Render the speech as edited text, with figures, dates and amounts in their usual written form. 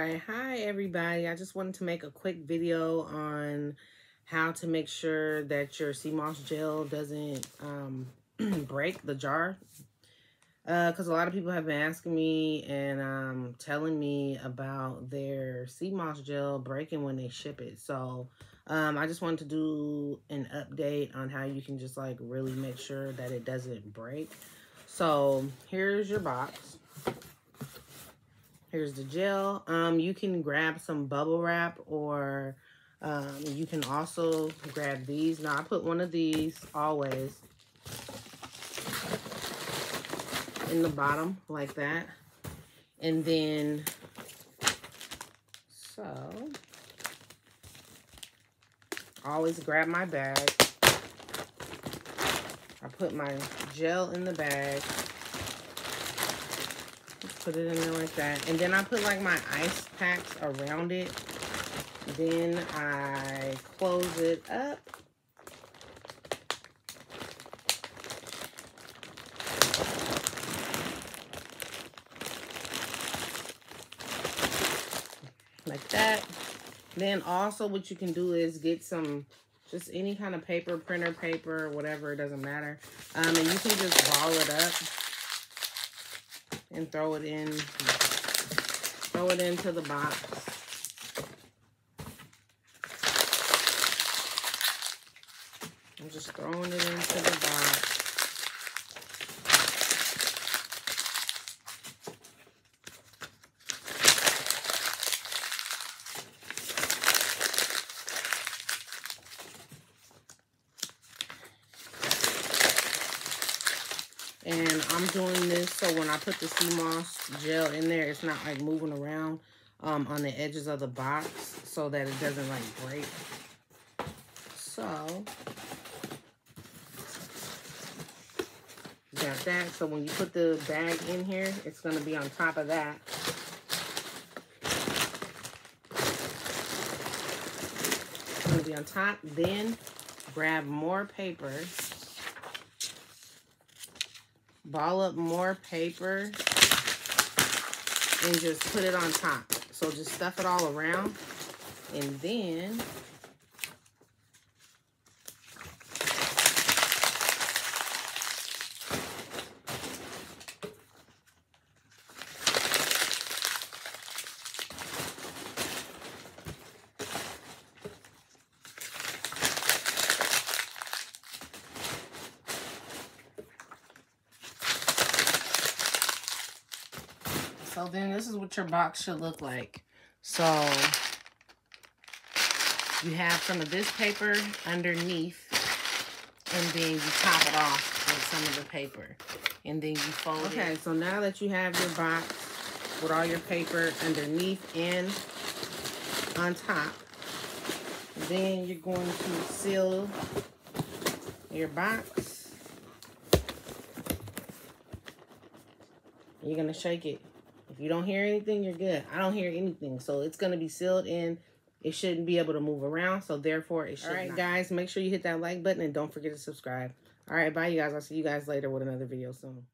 right, hi everybody. I just wanted to make a quick video on how to make sure that your Seamoss gel doesn't break the jar. Because a lot of people have been asking me and telling me about their Seamoss gel breaking when they ship it. So I just wanted to do an update on how you can just like really make sure that it doesn't break. So here's your box. Here's the gel. You can grab some bubble wrap, or you can also grab these. Now I put one of these always in the bottom like that. And then, so I always grab my bag. I put my gel in the bag. Put it in there like that. And then I put like my ice packs around it. Then I close it up. Like that. Then also what you can do is get some, just any kind of paper, printer paper, whatever, it doesn't matter. And you can just ball it up and throw it into the box. I'm just throwing it into the box. And I'm doing this so when I put the Seamoss gel in there, it's not like moving around on the edges of the box so that it doesn't like break. So, got that. So when you put the bag in here, it's going to be on top of that. It's going to be on top. Then grab more paper. Ball up more paper and just put it on top. So just stuff it all around, and then this is what your box should look like. So you have some of this paper underneath, and then you top it off with some of the paper, and then you fold it. Okay, so now that you have your box with all your paper underneath and on top, then you're going to seal your box. You're going to shake it. If you don't hear anything, you're good. I don't hear anything. So it's going to be sealed in. It shouldn't be able to move around. So therefore, it should not. All right, guys, make sure you hit that like button and don't forget to subscribe. All right, bye, you guys. I'll see you guys later with another video soon.